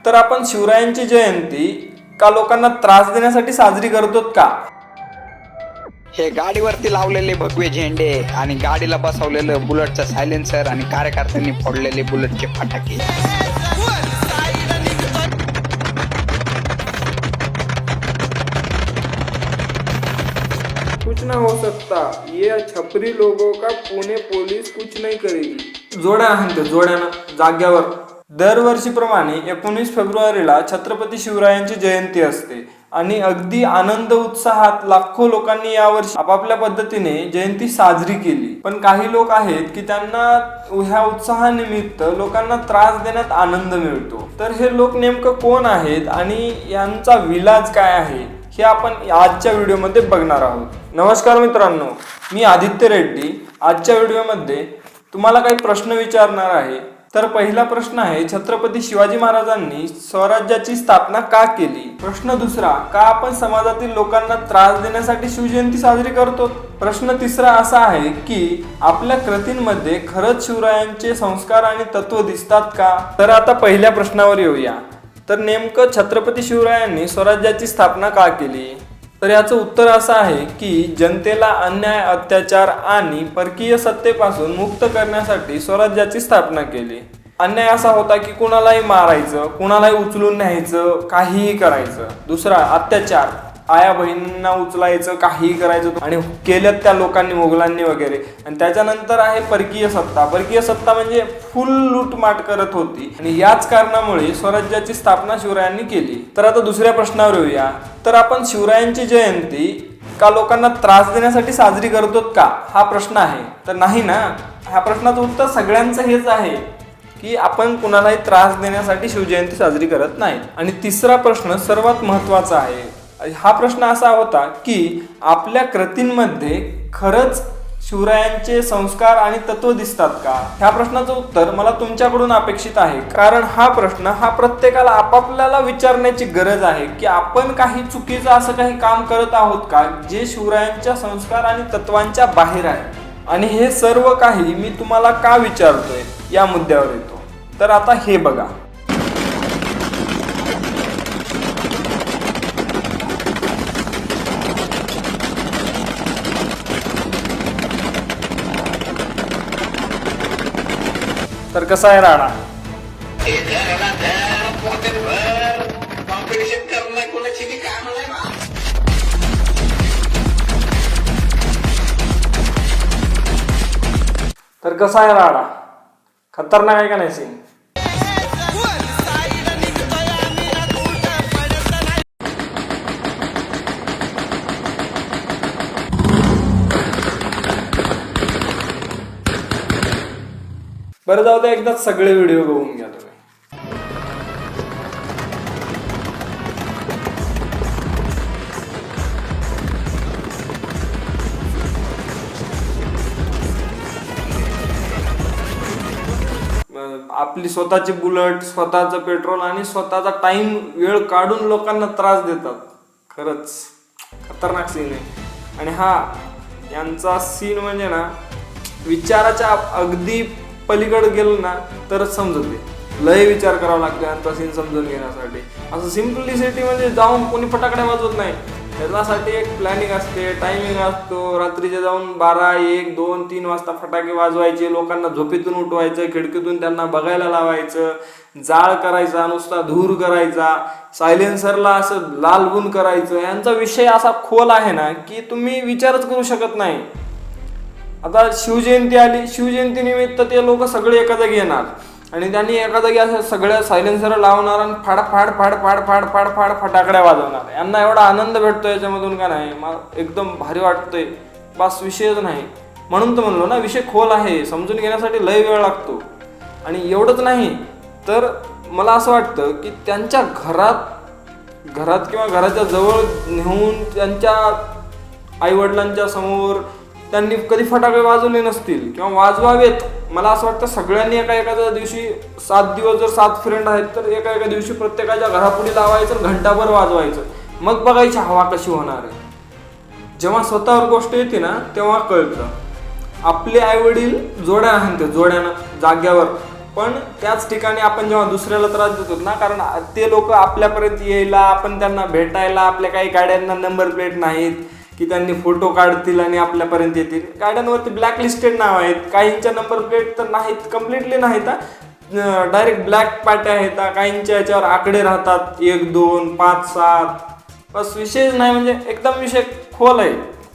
तर आपण शिवरायांची जयंती का लोकांना त्रास देण्यासाठी साजरी करतो का? हे गाडीवरती लावलेले भगवे झेंडे आणि गाडीला बसवलेलं बुलेटचं सायलेन्सर आणि कार्यकर्त्यांनी फोडलेले बुलेटचे फटाके, कुछ ना हो सकता, ये छपरी लोगों का पुणे पोलीस कुछ नहीं करेगी. जोड्या आणते जोड्यानं जाग्यावर. दरवर्षीप्रमाणे 19 फेब्रुवारीला छत्रपती शिवरायांची जयंती असते आणि अगदी आनंद उत्साहात लाखो लोकांनी यावर्षी आपापल्या पद्धतीने जयंती साजरी केली. पण काही लोक आहेत की त्यांना ह्या उत्साहानिमित्त लोकांना त्रास देण्यात आनंद मिळतो. तर हे लोक नेमकं कोण आहेत आणि यांचा विलाज काय आहे हे आपण आजच्या व्हिडिओमध्ये बघणार आहोत. नमस्कार मित्रांनो, मी आदित्य रेड्डी. आजच्या व्हिडिओमध्ये तुम्हाला काही प्रश्न विचारणार आहे. तर पहिला प्रश्न आहे, छत्रपती शिवाजी महाराजांनी स्वराज्याची स्थापना का केली? प्रश्न दुसरा, का आपण समाजातील लोकांना त्रास देण्यासाठी शिवजयंती साजरी करतो? प्रश्न तिसरा असा आहे की आपल्या कृतींमध्ये खरंच शिवरायांचे संस्कार आणि तत्व दिसतात का? तर आता पहिल्या प्रश्नावर येऊया. तर नेमकं छत्रपती शिवरायांनी स्वराज्याची स्थापना का केली? तर याचं उत्तर असं आहे की जनतेला अन्याय, अत्याचार आणि परकीय सत्तेपासून मुक्त करण्यासाठी स्वराज्याची स्थापना केली. अन्याय असा होता की कुणालाही मारायचं, कुणालाही उचलून न्यायचं, काहीही करायचं. दुसरा अत्याचार, आया बहिणींना उचलायचं, काहीही करायचं आणि केलं त्या लोकांनी, मोगलांनी वगैरे. आणि त्याच्यानंतर आहे परकीय सत्ता. परकीय सत्ता म्हणजे फुल लूटमाट करत होती आणि याच कारणामुळे स्वराज्याची स्थापना शिवरायांनी केली. तर आता दुसऱ्या प्रश्नावर येऊया. तर आपण शिवरायांची जयंती का लोकांना त्रास देण्यासाठी साजरी करतो का, हा प्रश्न आहे. तर नाही ना. ह्या प्रश्नाचं उत्तर सगळ्यांचं हेच आहे की आपण कुणालाही त्रास देण्यासाठी शिवजयंती साजरी करत नाही. आणि तिसरा प्रश्न सर्वात महत्त्वाचा आहे. हा प्रश्न असा होता की आपल्या कृतींमध्ये खरंच शिवरायांचे संस्कार आणि तत्व दिसतात का? ह्या प्रश्नाचं उत्तर मला तुमच्याकडून अपेक्षित आहे. कारण हा प्रश्न हा प्रत्येकाला आपापल्याला विचारण्याची गरज आहे की आपण काही चुकीचं असं काही काम करत आहोत का जे शिवरायांच्या संस्कार आणि तत्वांच्या बाहेर आहे. आणि हे सर्व काही मी तुम्हाला का विचारतोय या मुद्द्यावर येतो. तर आता हे बघा. तर कसा आहे राडा? तर कसा आहे राडा? खतरनाक आहे का नाही सीन? बरं, जाऊ द्या, एकदाच सगळे व्हिडिओ बघून घ्या तुम्ही. आपली स्वतःची बुलेट, स्वतःचं पेट्रोल आणि स्वतःचा टाइम, वेळ काढून लोकांना त्रास देतात. खरंच खतरनाक सीन आहे. आणि हा यांचा सीन म्हणजे ना, विचाराच्या अगदी पलीकडे गेलो ना तरच समजते. लय विचार करावा लागतो यांचा सीन समजून घेण्यासाठी. असं सिम्पलिसिटी म्हणजे जाऊन कोणी फटाकडे वाजवत नाही. त्याच्यासाठी एक प्लॅनिंग असते, टायमिंग असतो. रात्रीचे जाऊन 12, 1, 2, 3 वाजता फटाके वाजवायचे, लोकांना झोपेतून उठवायचं, खिडकीतून त्यांना बघायला लावायचं, जाळ करायचा, नुसता धूर करायचा, सायलेन्सरला असं लालबुन करायचं. यांचा विषय असा खोल आहे ना की तुम्ही विचारच करू शकत नाही. आता शिवजयंती आली, शिवजयंती निमित्त ते लोक सगळे एका जागी येणार आणि त्यांनी एका जागी असं सगळ्या सायलेन्सर लावणार आणि फाड फाड फाड फाड फाड फाड फाड फटाकड्या वाजवणार. यांना एवढा आनंद भेटतो याच्यामधून का नाही, मला एकदम भारी वाटतंय. बस विषयच नाही. म्हणून तर म्हणलो ना, विषय खोल आहे, समजून घेण्यासाठी लय वेळ लागतो. आणि एवढंच नाही तर मला असं वाटतं की त्यांच्या घरात किंवा घराच्या जवळ नेऊन त्यांच्या आईवडिलांच्या समोर त्यांनी कधी फटाके वाजवले नसतील किंवा वाजवावेत. मला असं वाटतं सगळ्यांनी एका दिवशी 7 दिवस जर 7 फ्रेंड आहेत तर एका दिवशी प्रत्येकाच्या घरापुढे लावायचं, घंटाभर वाजवायचं. मग बघायची हवा कशी होणार आहे. जेव्हा स्वतःवर गोष्ट येते ना तेव्हा कळतं. आपले आई वडील जोड्यानं जाग्यावर पण त्याच ठिकाणी आपण जेव्हा दुसऱ्याला त्रास देतो ना, कारण ते लोक आपल्यापर्यंत यायला, आपण त्यांना भेटायला, आपल्या काही गाड्यांना नंबर प्लेट नाहीत की त्यांनी फोटो काढतील आणि आपल्यापर्यंत येतील. गाड्यांवरती ब्लॅकलिस्टेड नाव आहेत, काहींच्या नंबर प्लेट तर नाहीत, कम्प्लिटली नाहीत, डायरेक्ट ब्लॅक पाट्या आहेत, काहींच्या याच्यावर आकडे राहतात 1 2 5 7, बस विषय नाही, म्हणजे एकदम विषय खोल आहे.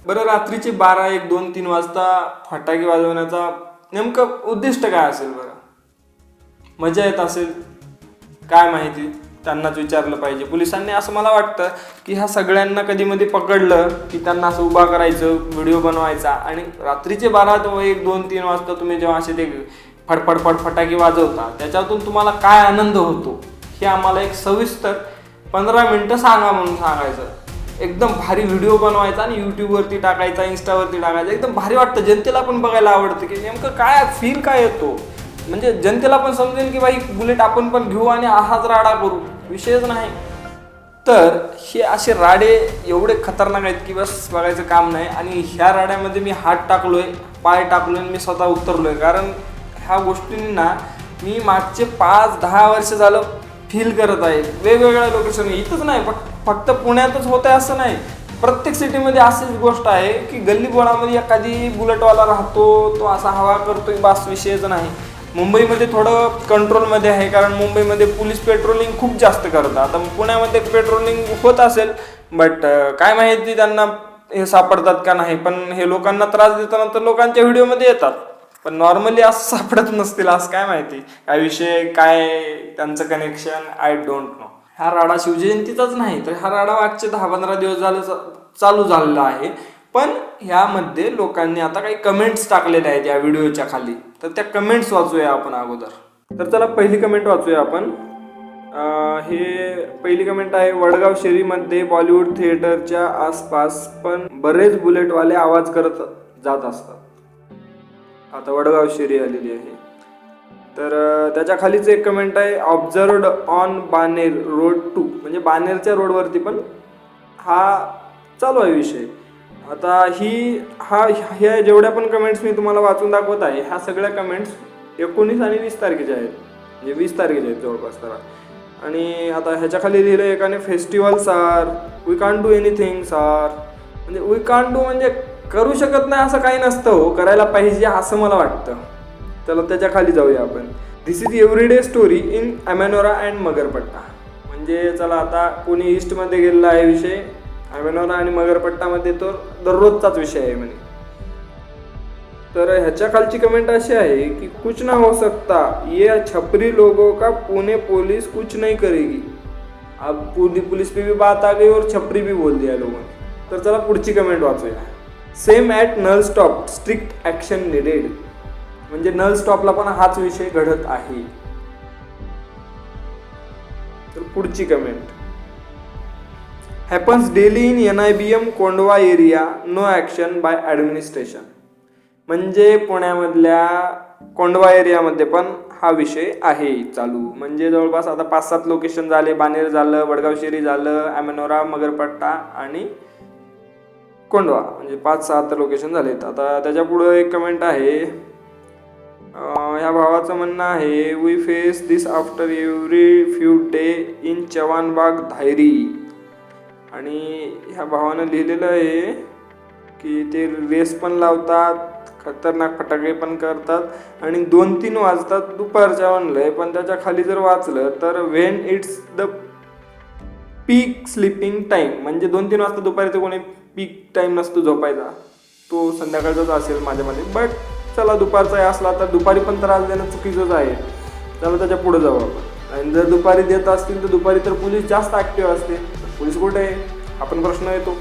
बरं, रात्रीचे 12 1 2 3 वाजता फटाके वाजवण्याचा नेमकं उद्दिष्ट काय असेल बरं? मजा येत असेल, काय माहिती, त्यांनाच विचारलं पाहिजे पोलिसांनी. असं मला वाटतं की ह्या सगळ्यांना कधी मध्ये पकडलं की त्यांना असं उभा करायचं, व्हिडिओ बनवायचा, आणि रात्रीचे 12 1 2 3 वाजता तुम्ही जेव्हा असे ते फडफड फटाके वाजवता, त्याच्यातून तुम्हाला काय आनंद होतो हे आम्हाला एक सविस्तर 15 मिनिटं सांगा म्हणून सांगायचं. एकदम भारी व्हिडिओ बनवायचा आणि यूट्यूबवरती टाकायचा, इंस्टावरती टाकायचा. एकदम भारी वाटतं, जनतेला पण बघायला आवडतं की नेमकं काय फील काय येतो, म्हणजे जनतेला पण समजेल की बाई बुलेट आपण पण घेऊ आणि हाच राडा करू, विषयच नाही. तर हे असे राडे एवढे खतरनाक आहेत की बस बघायचं काम नाही. आणि ह्या राड्यामध्ये मी हात टाकलोय, पाय टाकलोय आणि मी स्वतः उतरलोय, कारण ह्या गोष्टींना मी मागचे 5-10 वर्ष झालं फील करत आहे. वेगवेगळ्या लोकेशन, इथंच नाही फक्त पुण्यातच होत आहे असं नाही, प्रत्येक सिटीमध्ये अशीच गोष्ट आहे की गल्लीबोळामध्ये एखादी बुलेटवाला राहतो, तो असा हवा करतोय, बस विषयच नाही. मुंबईमध्ये थोडं कंट्रोलमध्ये आहे, कारण मुंबईमध्ये पोलीस पेट्रोलिंग खूप जास्त करतात. आता पुण्यामध्ये पेट्रोलिंग होत असेल, बट काय माहिती त्यांना हे सापडतात का नाही. पण हे लोकांना त्रास देताना तर लोकांच्या व्हिडिओमध्ये येतात, पण नॉर्मली असं सापडत नसतील, असं काय माहिती काय विषय, काय त्यांचं कनेक्शन, आय डोंट नो. हा राडा शिवजयंतीचाच नाही तर हा राडा मागचे 10-15 दिवस झालं चालू झालेला आहे. पण ह्यामध्ये लोकांनी आता काही कमेंट्स टाकलेल्या आहेत या व्हिडिओच्या खाली, तर त्या कमेंट्स वाचूया आपण अगोदर. तर चला पहिली कमेंट वाचूया आपण. हे पहिली कमेंट आहे, वडगाव शेरीमध्ये बॉलिवूड थिएटरच्या आसपास पण बरेच बुलेटवाले आवाज करत जात असतात. आता वडगाव शेरी आलेली आहे. तर त्याच्या खालीच एक कमेंट आहे, ऑब्झर्वड ऑन बानेर रोड 2, म्हणजे बानेरच्या रोडवरती पण हा चालू आहे विषय. आता ह्या जेवढ्या पण कमेंट्स मी तुम्हाला वाचून दाखवत आहे, ह्या सगळ्या कमेंट्स 19 आणि 20 तारखेच्या आहेत, म्हणजे 20 तारखेच्या आहेत जवळपास. तर आणि आता ह्याच्या खाली लिहिलं एकाने, फेस्टिवल सार, वी कांट डू एनिथिंग सार. म्हणजे वी कांट डू म्हणजे करू शकत नाही असं काही नसतं हो, करायला पाहिजे असं मला वाटतं. चला त्याच्या खाली जाऊया आपण. This is everyday story in Amanora and Magarpatta. म्हणजे चला आता कोणी ईस्टमध्ये गेलेला आहे विषय, अमेनोरा आणि मगरपट्टामध्ये तो दररोजचाच विषय आहे म्हणे. तर ह्याच्या खालची कमेंट अशी आहे की कुछ ना हो सकता, ये छपरी लोगों का पुणे पुलिस कुछ नहीं करेगी. अब पुलिस पे भी बात आ गई और छपरी भी बोल दिया लोगों ने. तर चला पुढची कमेंट वाचूया. Same at Nal Stop, strict action needed. म्हणजे नल स्टॉपला पण हाच विषय घडत आहे. तर पुढची comment, happens daily in NIBM Kondhwa area, no action by administration. म्हणजे पुण्यामधल्या कोंडवा एरियामध्ये पण हा विषय आहे चालू. म्हणजे जवळपास आता 5-7 लोकेशन झाले, बानेर झालं, वडगाव शेरी झालं, अमेनोरा, मगरपट्टा आणि कोंडवा, म्हणजे 5-6 लोकेशन झालेत. आता त्याच्या पुढं एक कमेंट आहे, ह्या भावाचं म्हणणं आहे, we face this after every few day in Chavanbaug Dhayari. आणि ह्या भावानं लिहिलेलं आहे की ते रेस पण लावतात, खतरनाक फटाके पण करतात आणि 2-3 वाजतात दुपारच्या म्हणलंय. पण त्याच्या खाली जर वाचलं तर when it's the peak sleeping time, म्हणजे 2-3 वाजता दुपारी तर कोणी पीक टाईम नसतो झोपायचा, तो संध्याकाळचाच असेल माझ्या मध्ये. बट चला दुपारचा असला तर दुपारी पण त्रास देणं चुकीचंच आहे. चला त्याच्या पुढे जाऊ आपण. आणि जर दुपारी देत असतील तर दुपारी तर पोलीस जास्त ॲक्टिव्ह असते, पोलीस कुठे आहे हा पण प्रश्न येतो.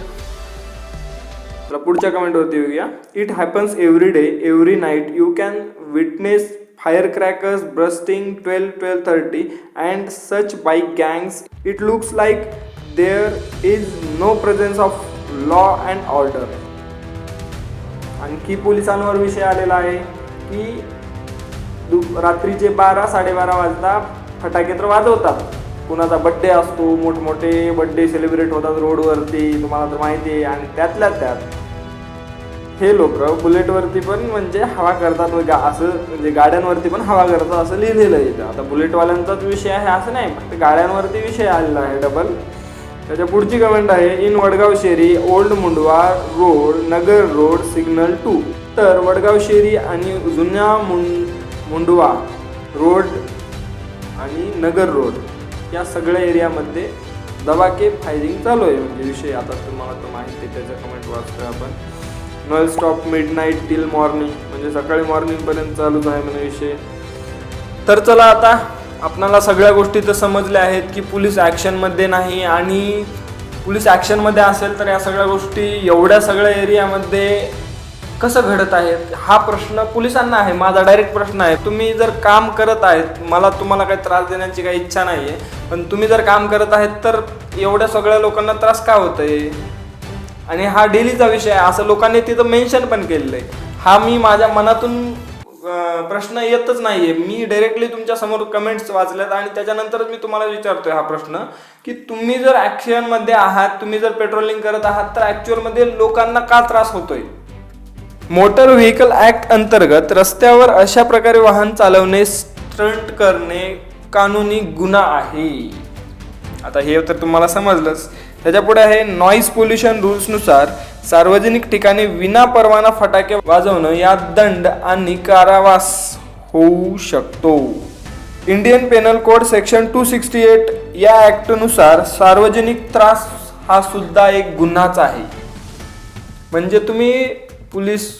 चला पुढच्या कमेंटवरती येऊया. It happens every day every night, you can witness fire crackers bursting 12-12:30 and such bike gangs. It looks like there is no presence of law and order. आणखी पोलिसांवर विषय आलेला आहे की रात्रीचे 12-12:30 वाजता फटाके तर वाजवतात. कुणाचा बड्डे असतो, मोठमोठे बड्डे सेलिब्रेट होतात रोडवरती, तुम्हाला तर माहिती आहे. आणि त्यातल्या त्यात हे लोक बुलेटवरती पण म्हणजे हवा करतात बघा, असं म्हणजे गाड्यांवरती पण हवा करतात असं लिहिलेलं आहे इथं. आता बुलेटवाल्यांचाच विषय आहे असं नाही, फक्त गाड्यांवरती विषय आलेला आहे डबल. त्याच्या पुढची कमेंट आहे, in Vadgaon Sheri old Mundhwa road Nagar road signal 2. तर वडगाव शेरी आणि जुन्या मुंडवा रोड आणि नगर रोड या सगळ्या एरियामध्ये दबाके फायरिंग चालू आहे. म्हणजे विषय आता तुम्हाला तर माहिती आहे, त्याच्या कमेंट वाचतोय आपण. Non stop midnight till morning, म्हणजे सकाळी मॉर्निंगपर्यंत चालूच आहे म्हणजे विषय. तर चला, आता आपणाला सगळ्या गोष्टी तर समजल्या आहेत की पोलीस ॲक्शनमध्ये नाही, आणि पोलीस ॲक्शनमध्ये असेल तर या सगळ्या गोष्टी एवढ्या सगळ्या एरियामध्ये कसं घडत आहेत हा प्रश्न पोलिसांना आहे. माझा डायरेक्ट प्रश्न आहे, तुम्ही जर काम करत आहेत, मला तुम्हाला काही त्रास देण्याची काही इच्छा नाही आहे, पण तुम्ही जर काम करत आहेत तर एवढ्या सगळ्या लोकांना त्रास का होत आहे, आणि हा डेलीचा विषय आहे असं लोकांनी तिथं मेन्शन पण केलेलं आहे. हा मी माझ्या मनातून प्रश्न येतच नाहीये, मी डायरेक्टली तुमच्या समोर कमेंट्स वाचल्यात आणि त्याच्यानंतरच मी तुम्हाला विचारतोय हा प्रश्न की तुम्ही जर ॲक्शनमध्ये आहात, तुम्ही जर पेट्रोलिंग करत आहात, तर ॲक्च्युअलमध्ये लोकांना का त्रास होतोय. मोटर व्हेकल ॲक्ट अंतर्गत रस्त्यावर अशा प्रकारे वाहन चालवणे, स्टंट करणे कानूनी गुन्हा आहे. आता हे तर तुम्हाला समजलंच. त्याच्या पुढे आहे, नॉईज पोल्युशन रूल्सनुसार सार्वजनिक ठिकाणी विना परवाना फटाके वाजवणं यात दंड आणि कारावास होऊ शकतो. इंडियन पेनल कोड सेक्शन 268 या ॲक्टनुसार सार्वजनिक त्रास हा सुद्धा एक गुन्हाच आहे. म्हणजे तुम्ही पोलीस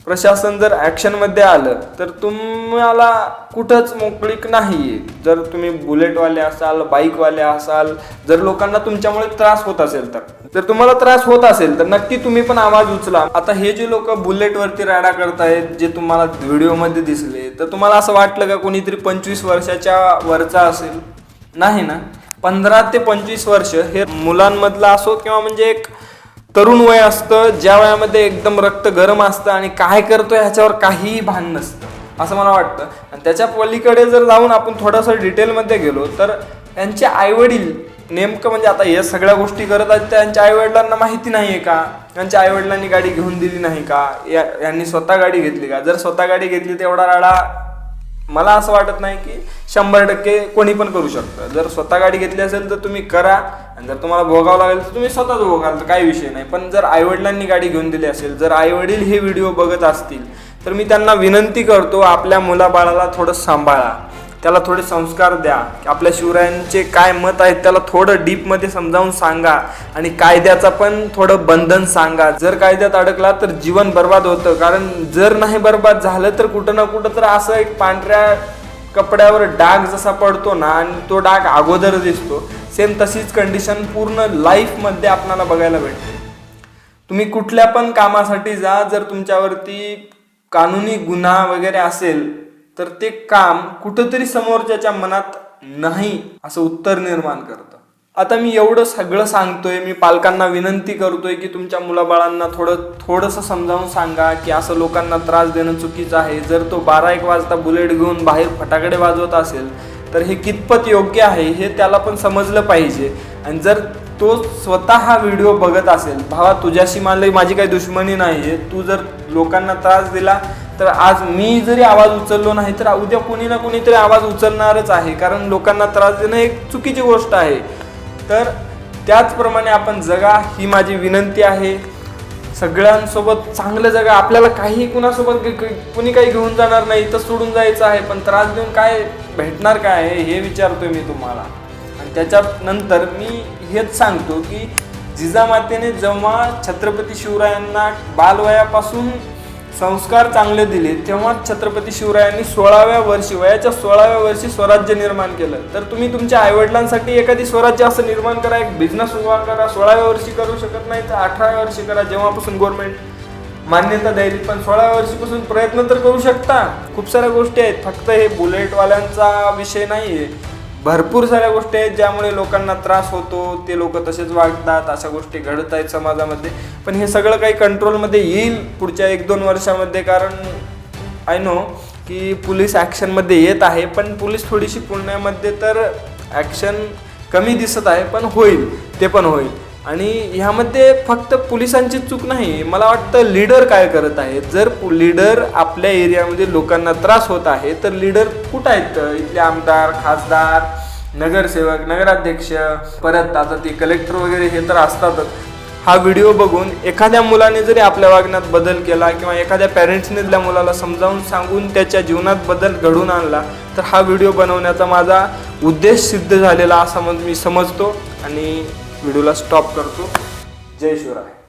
प्रशासन जर ॲक्शनमध्ये आलं तर तुम्हाला कुठंच मोकळीक नाही आहे. जर तुम्ही बुलेटवाले असाल, बाईकवाले असाल, जर लोकांना तुमच्यामुळे त्रास होत असेल तर, जर तुम्हाला त्रास होत असेल तर नक्की तुम्ही पण आवाज उचला. आता हे जे लोक बुलेटवरती राडा करतायत, जे तुम्हाला व्हिडिओमध्ये दिसले, तर तुम्हाला असं वाटलं का कोणीतरी 25 वर्षाच्या वरचा असेल? नाही ना. 15 ते 25 वर्ष हे मुलांमधला असो किंवा म्हणजे एक तरुण वय असतं, ज्या वयामध्ये एकदम रक्त गरम असतं आणि काय करतोय ह्याच्यावर काहीही भान नसतं असं मला वाटतं. आणि त्याच्या पलीकडे जर जाऊन आपण थोडंसं डिटेलमध्ये गेलो तर त्यांचे आईवडील नेमकं म्हणजे आता या सगळ्या गोष्टी करत आहेत, त्यांच्या आईवडिलांना माहिती नाही आहे का? त्यांच्या आईवडिलांनी गाडी घेऊन दिली नाही का? यांनी स्वतः गाडी घेतली का? जर स्वतः गाडी घेतली तर एवढा राडा मला असं वाटत नाही की 100% कोणी पण करू शकतं. जर स्वतः गाडी घेतली असेल तर तुम्ही करा, आणि जर तुम्हाला भोगावं लागेल तर तुम्ही स्वतःच भोगाल, तर काही विषय नाही. पण जर आईवडिलांनी गाडी घेऊन दिली असेल, जर आईवडील हे व्हिडिओ बघत असतील तर मी त्यांना विनंती करतो, आपल्या मुलाबाळाला थोडं सांभाळा, त्याला थोडे संस्कार द्या. आपल्या शिवरायांचे काय मत आहेत त्याला थोडं डीपमध्ये समजावून सांगा, आणि कायद्याचा पण थोडं बंधन सांगा. जर कायद्यात अडकला तर जीवन बर्बाद होतं, कारण जर नाही बर्बाद झालं तर कुठं ना कुठं तर असं एक पांढऱ्या कपड्यावर डाग जसा पडतो ना, आणि तो डाग अगोदर दिसतो, सेम तशीच कंडिशन पूर्ण लाईफमध्ये आपल्याला बघायला भेटते. तुम्ही कुठल्या पण कामासाठी जा, जर तुमच्यावरती कानूनी गुन्हा वगैरे असेल तर ते काम कुठंतरी समोरच्याच्या मनात नाही असं उत्तर निर्माण करतं. आता मी एवढं सगळं सांगतोय, मी पालकांना विनंती करतोय की तुमच्या मुलाबाळांना थोडंसं समजावून सांगा की असं लोकांना त्रास देणं चुकीचं आहे. जर तो 12-1 वाजता बुलेट घेऊन बाहेर फटाकडे वाजवत असेल तर हे कितपत योग्य आहे हे त्याला पण समजलं पाहिजे. आणि जर तो स्वतः हा व्हिडिओ बघत असेल, भावा तुझ्याशी माझी काही दुश्मनी नाही आहे, तू जर लोकांना त्रास दिला तर आज मी जरी आवाज उचललो नाही तर उद्या कोणी ना कोणीतरी आवाज उचलणारच आहे, कारण लोकांना त्रास देणं एक चुकीची गोष्ट आहे. तर त्याचप्रमाणे आपण जगा, ही माझी विनंती आहे. सगळ्यांसोबत चांगलं जगा. आपल्याला काही कुणासोबत कुणी काही घेऊन जाणार नाही, तर सोडून जायचं आहे, पण त्रास देऊन काय भेटणार काय आहे हे विचारतोय मी तुम्हाला. आणि त्याच्यानंतर मी हेच सांगतो की जिजामातेने जेव्हा छत्रपती शिवरायांना बालवयापासून संस्कार चांगले दिले, तेव्हा छत्रपती शिवरायांनी वयाच्या 16व्या वर्षी स्वराज्य निर्माण केलं. तर तुम्ही तुमच्या आईवडिलांसाठी एखादी स्वराज्य असं निर्माण करा, एक बिझनेस उभा करा. 16व्या वर्षी करू शकत नाही तर 18व्या वर्षी करा, जेव्हापासून गव्हर्नमेंट मान्यता द्यायची. पण 16व्या वर्षीपासून प्रयत्न तर करू शकता. खूप साऱ्या गोष्टी आहेत, फक्त हे बुलेटवाल्यांचा विषय नाही आहे. भरपूर साऱ्या गोष्टी आहेत ज्यामुळे लोकांना त्रास होतो, ते लोक तसेच वागतात, अशा गोष्टी घडत आहेत समाजामध्ये. पण हे सगळं काही कंट्रोलमध्ये येईल पुढच्या 1-2 वर्षामध्ये, कारण आय नो की पोलीस ॲक्शनमध्ये येत आहे, पण पोलीस थोडीशी पुण्यामध्ये तर ॲक्शन कमी दिसत आहे, पण होईल, ते पण होईल. आणि ह्यामध्ये फक्त पोलिसांची चूक नाही, मला वाटतं लीडर काय करत आहे. जर लीडर आपल्या एरियामध्ये लोकांना त्रास होत आहे तर लीडर कुठं आहेत, इथले आमदार, खासदार, नगरसेवक, नगराध्यक्ष, परत आता ते कलेक्टर वगैरे हे तर असतातच. हा व्हिडिओ बघून एखाद्या मुलाने जरी आपल्या वागण्यात बदल केला किंवा एखाद्या पॅरेंट्सने त्या मुलाला समजावून सांगून त्याच्या जीवनात बदल घडवून आणला तर हा व्हिडिओ बनवण्याचा माझा उद्देश सिद्ध झालेला असा मी समजतो आणि व्हिडिओला स्टॉप करतो. जय शिवराय.